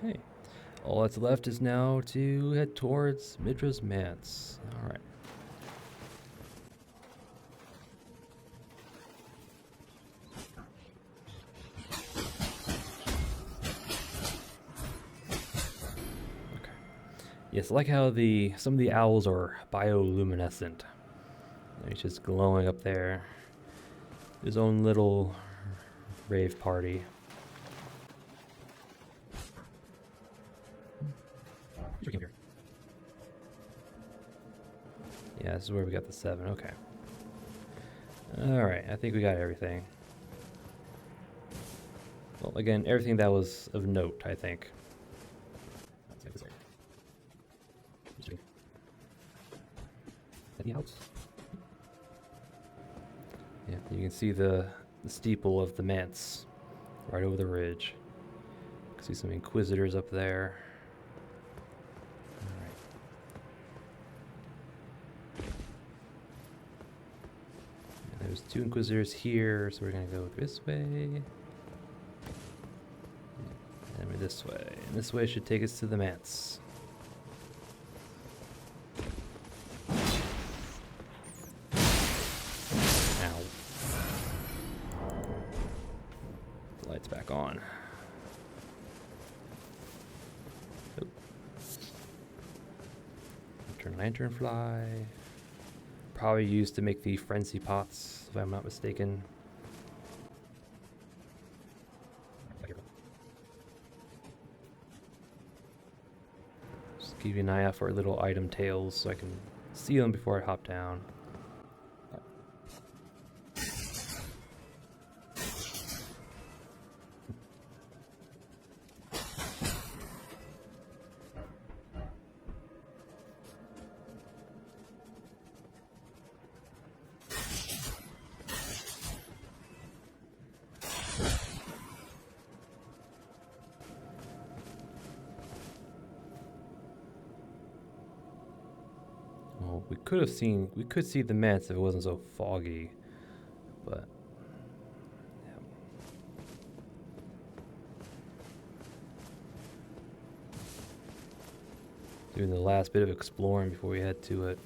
Speaker 1: Okay. All that's left is now to head towards Midra's Manse. Alright. Okay. Yes, I like how some of the owls are bioluminescent. It's just glowing up there. His own little rave party. Yeah, this is where we got the 7. Okay. Alright, I think we got everything. Well, again, everything that was of note, I think. Yeah, you can see the steeple of the manse right over the ridge. You can see some Inquisitors up there. There's 2 Inquisitors here, so we're gonna go this way. And we're this way. And this way should take us to the manse. Ow. The light's back on. Oh. Turn lanternfly. Probably used to make the frenzy pots, if I'm not mistaken. Just keep an eye out for little item tails so I can see them before I hop down. We could see the manse if it wasn't so foggy, but yeah. Doing the last bit of exploring before we head to it.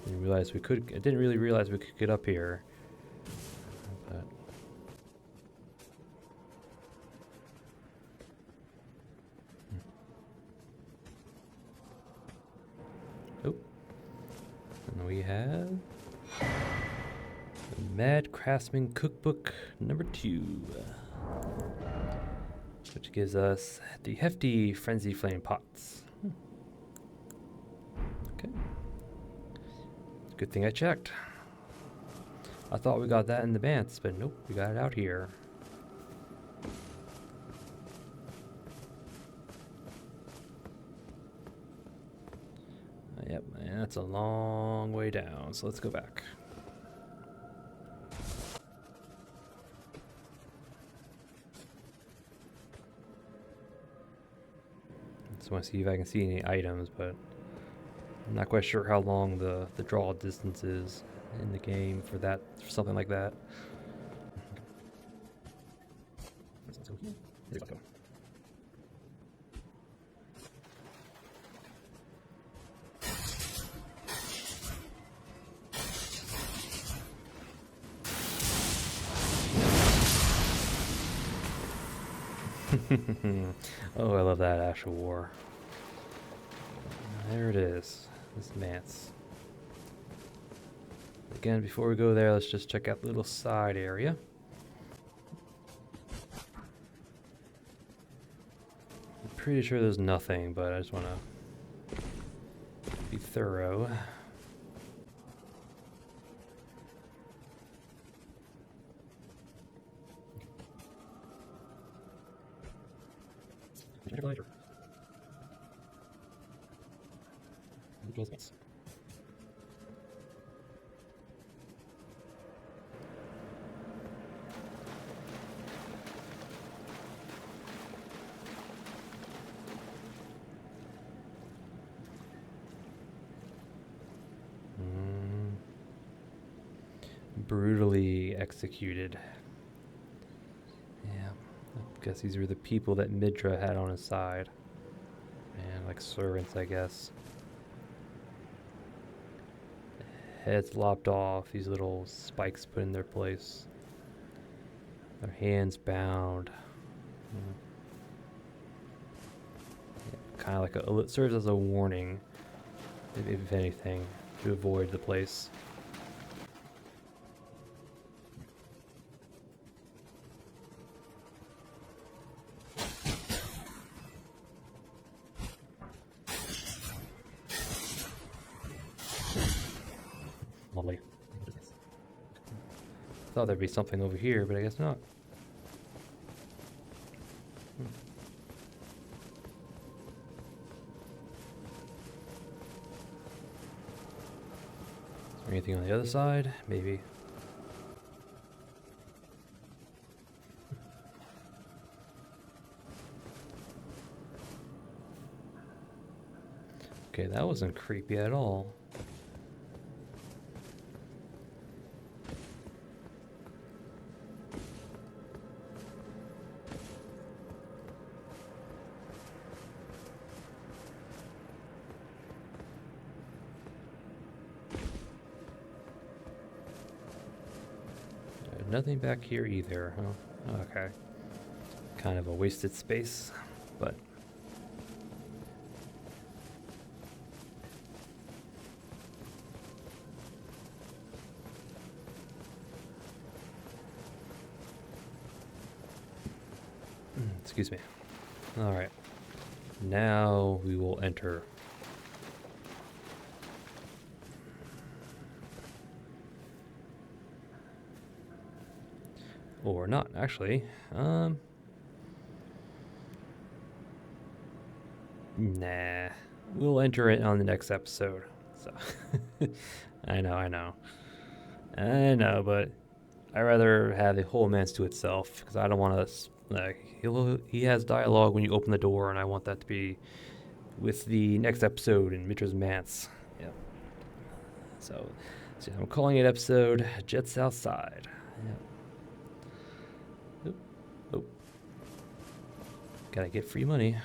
Speaker 1: I didn't really realize we could get up here, but. And we have the Mad Craftsman Cookbook number 2, which gives us the hefty Frenzy Flame Pots. Okay. Good thing I checked. I thought we got that in the manse, but nope, we got it out here. Yep, and that's a long way down, so let's go back. just want to see if I can see any items, but I'm not quite sure how long the draw distance is in the game for something like that. Let's go. Oh, I love that Ash of War. There it is. This manse. Again, before we go there, let's just check out the little side area. I'm pretty sure there's nothing, but I just want to be thorough. Later. Brutally executed. Yeah, I guess these were the people that Midra had on his side. And like servants, I guess. Heads lopped off, these little spikes put in their place. Their hands bound. Yeah, kind of like it serves as a warning, if anything, to avoid the place. Lovely. Thought there'd be something over here, but I guess not. Is there anything on the other side? Maybe. Okay, that wasn't creepy at all. Nothing back here either, huh? Okay. Kind of a wasted space, but... Excuse me. Alright. Now we will enter. Or not, actually. Nah. We'll enter it on the next episode. So I know, but I'd rather have the whole manse to itself, because I don't want to, he has dialogue when you open the door, and I want that to be with the next episode in Midra's Manse. Yep. So I'm calling it episode Jets Outside. Yep. Oh. Gotta get free money.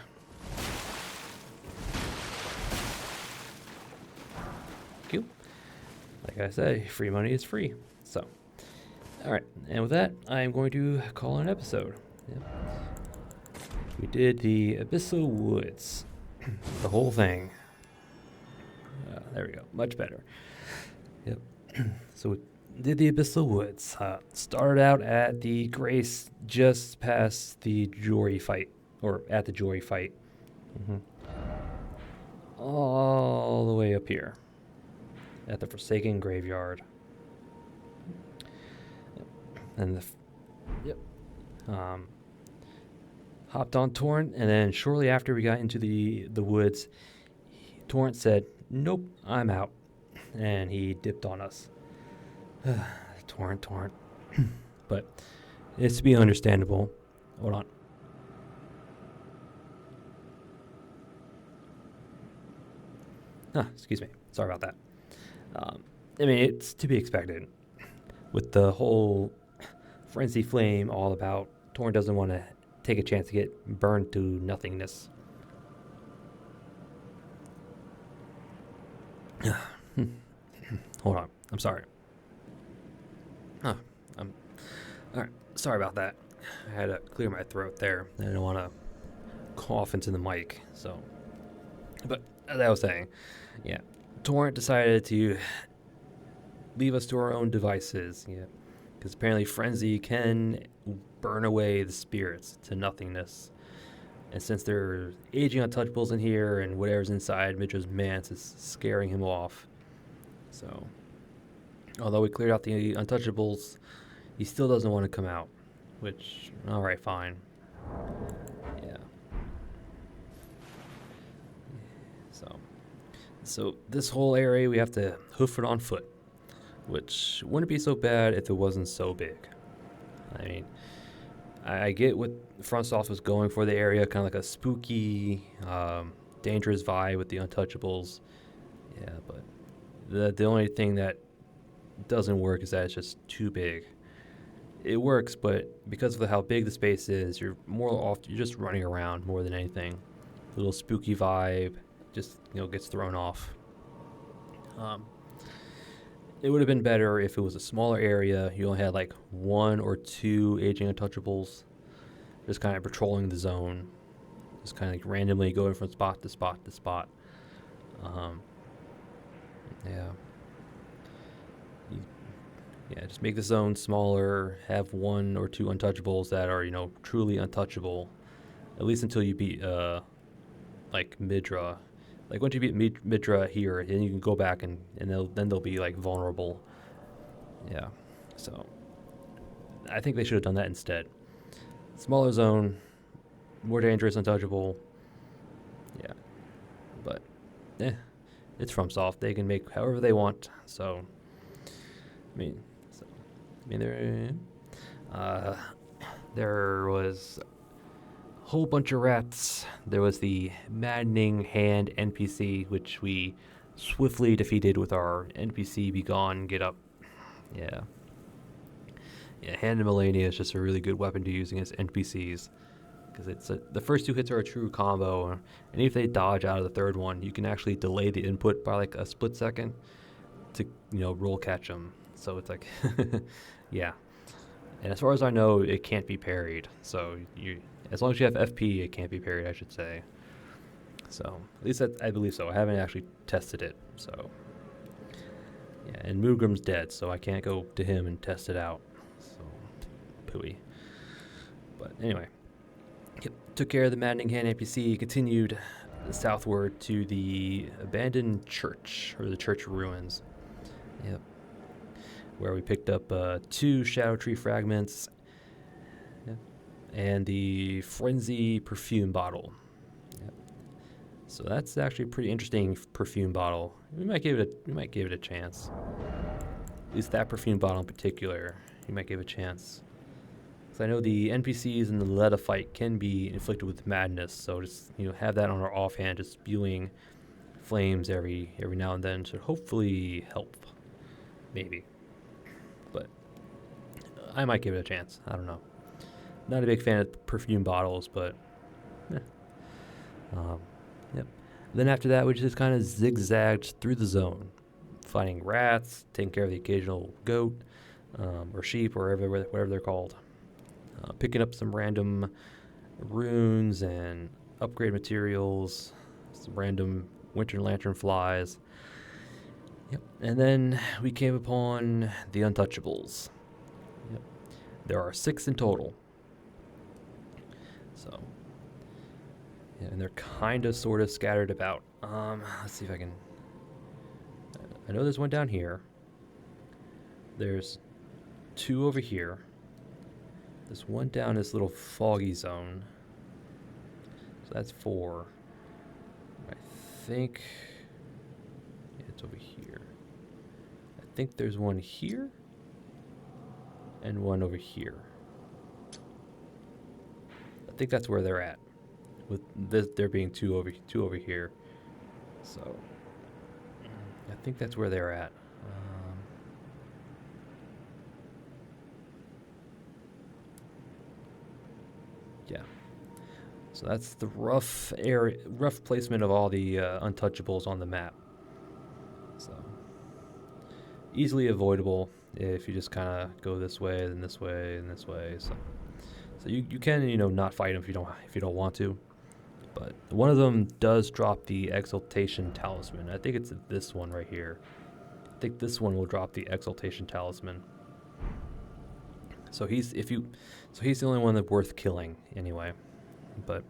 Speaker 1: Cute. Like I say, free money is free. So, alright. And with that, I am going to call an episode. Yep. We did the Abyssal Woods. The whole thing. There we go. Much better. Yep. So we did the Abyssal Woods. Started out at the Grace just past the Jori fight. Or at the Jori fight. All the way up here. At the Forsaken Graveyard. And hopped on Torrent, and then shortly after we got into the woods, Torrent said, "Nope, I'm out," and he dipped on us. Torrent. But it's to be understandable. Hold on. Excuse me. Sorry about that. I mean, it's to be expected. With the whole frenzy flame all about, Torrent doesn't want to take a chance to get burned to nothingness. Hold on. I'm sorry. I'm all right. Sorry about that. I had to clear my throat there. I didn't want to cough into the mic. So, but as I was saying, yeah, Torrent decided to leave us to our own devices. Yeah, because apparently frenzy can burn away the spirits to nothingness. And since there are aging untouchables in here and whatever's inside Midra's manse is scaring him off. So, although we cleared out the untouchables, he still doesn't want to come out. Which, alright, fine. Yeah. So this whole area we have to hoof it on foot. Which wouldn't be so bad if it wasn't so big. I mean, I get what FromSoft was going for the area, kind of like a spooky, dangerous vibe with the untouchables. Yeah, but the only thing that doesn't work is that it's just too big. It works, but because of how big the space is, you're just running around more than anything. A little spooky vibe just gets thrown off. It would have been better if it was a smaller area. You only had like 1 or 2 aging untouchables, just kind of patrolling the zone, just kind of like randomly going from spot to spot to spot. Yeah. Yeah, just make the zone smaller, have 1 or 2 untouchables that are, truly untouchable, at least until you beat, like, Midra. Like, once you beat Midra here, then you can go back and they'll be, like, vulnerable. Yeah, so I think they should have done that instead. Smaller zone, more dangerous, untouchable. Yeah, but, it's FromSoft. They can make however they want, so, there was a whole bunch of rats. There was the maddening hand NPC, which we swiftly defeated with our NPC Be Gone, Get Up. Yeah, Hand of Melania is just a really good weapon to use against NPCs, because the first 2 hits are a true combo, and if they dodge out of the third one, you can actually delay the input by like a split second to roll catch them. So it's like, yeah. And as far as I know, it can't be parried. So as long as you have FP, it can't be parried, I should say. So at least I believe so. I haven't actually tested it. So yeah, and Moogram's dead, so I can't go to him and test it out. So pooey. But anyway, took care of the maddening hand NPC. Continued southward to the abandoned church, or the church ruins. Yep. Where we picked up 2 Shadow Tree fragments and the Frenzy perfume bottle. Yep. So that's actually a pretty interesting perfume bottle. We might give it a chance. At least that perfume bottle in particular, you might give a chance. Because I know the NPCs in the Leda fight can be inflicted with madness, so just have that on our offhand, just spewing flames every now and then should hopefully help. Maybe. But I might give it a chance. I don't know. Not a big fan of perfume bottles, but yep. Then after that, we just kind of zigzagged through the zone, finding rats, taking care of the occasional goat or sheep or whatever they're called, picking up some random runes and upgrade materials, some random winter lantern flies. Yep. And then we came upon the untouchables. Yep. There are 6 in total. So, yeah, and they're kind of sort of scattered about. Let's see if I can. I know there's one down here. There's 2 over here. There's one down this little foggy zone. So that's 4. I think it's over here. I think there's one here and one over here. I think that's where they're at, with there being two over here. So I think that's where they're at. Yeah. So that's the rough placement of all the untouchables on the map. So easily avoidable if you just kind of go this way, then this way, and this way. So you can not fight them if you don't want to. But one of them does drop the Exaltation Talisman. I think it's this one right here. I think this one will drop the Exaltation Talisman. So he's the only one that's worth killing anyway. But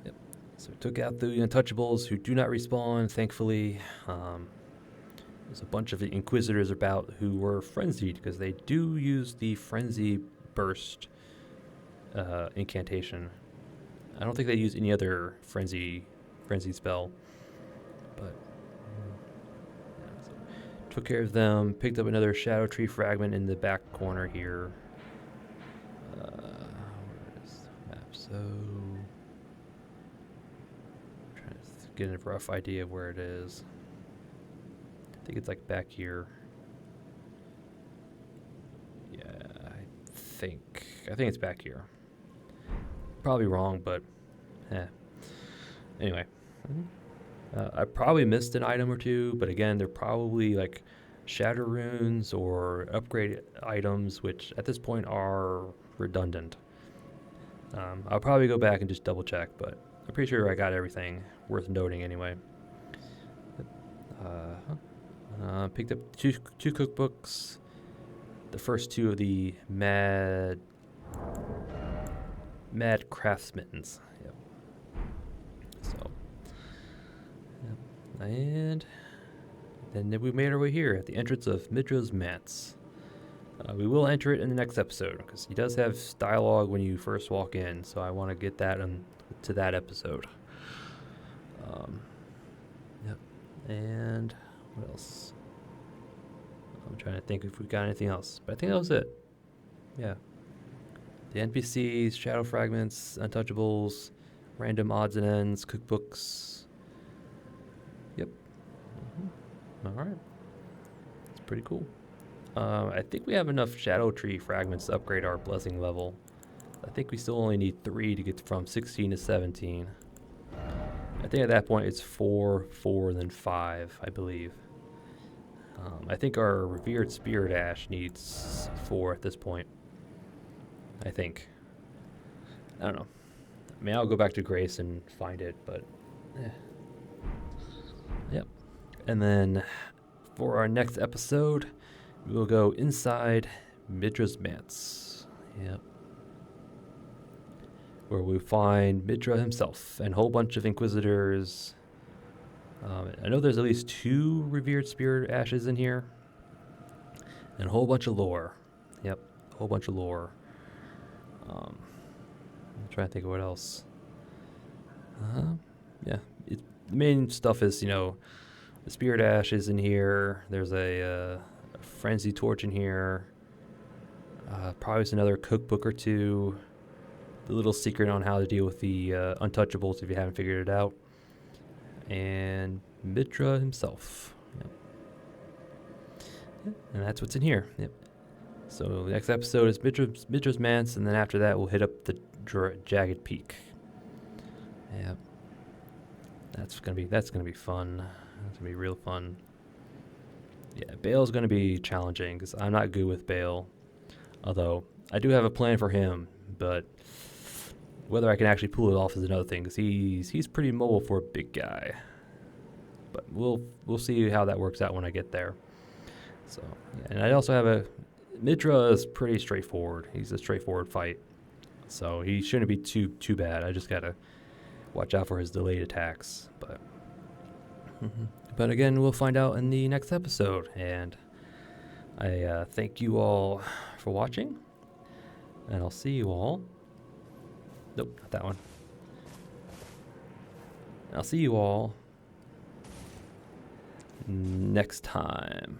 Speaker 1: yep. So we took out the untouchables who do not respawn, thankfully. There's a bunch of the Inquisitors about who were frenzied because they do use the Frenzy Burst incantation. I don't think they use any other frenzy spell, but yeah, so took care of them. Picked up another Shadow Tree fragment in the back corner here. Where's the map? So trying to get a rough idea of where it is. I think it's like back here. Yeah, I think it's back here. Probably wrong, but anyway, I probably missed an item or two, but again, they're probably like shatter runes or upgrade items, which at this point are redundant. I'll probably go back and just double check, but I'm pretty sure I got everything worth noting anyway. Picked up two cookbooks. The first two of the Mad Craftsmans. Yep. So, yep. And then we made our way here at the entrance of Midra's Manse. We will enter it in the next episode because he does have dialogue when you first walk in, so I want to get that to that episode. Yep. And what else? I'm trying to think if we got anything else, but I think that was it. Yeah. The NPCs, shadow fragments, untouchables, random odds and ends, cookbooks. Yep. All right. It's pretty cool. I think we have enough shadow tree fragments to upgrade our blessing level. I think we still only need 3 to get from 16 to 17. I think at that point it's 4, 4, and then 5, I believe. I think our Revered Spirit Ash needs 4 at this point. I think. I don't know. I mean, I'll go back to Grace and find it, but yep. And then for our next episode, we will go inside Midra's Manse. Yep. Where we find Midra himself and a whole bunch of Inquisitors. I know there's at least 2 Revered Spirit Ashes in here. And a whole bunch of lore. Yep, a whole bunch of lore. I'm trying to think of what else. Yeah, the main stuff is, the Spirit Ash is in here. There's a Frenzy Torch in here. Probably another cookbook or 2. The little secret on how to deal with the untouchables if you haven't figured it out. And Midra himself. Yep. And that's what's in here. Yep. So the next episode is Midra's Manse, and then after that we'll hit up the Jagged Peak. Yep. That's gonna be fun. That's gonna be real fun. Yeah, Bale's gonna be challenging because I'm not good with Bale. Although I do have a plan for him, but whether I can actually pull it off is another thing, because he's pretty mobile for a big guy. But we'll see how that works out when I get there. So, yeah, and I also have Midra is pretty straightforward. He's a straightforward fight, so he shouldn't be too bad. I just gotta watch out for his delayed attacks. But again, we'll find out in the next episode. And I thank you all for watching, and I'll see you all. Nope, not that one. I'll see you all next time.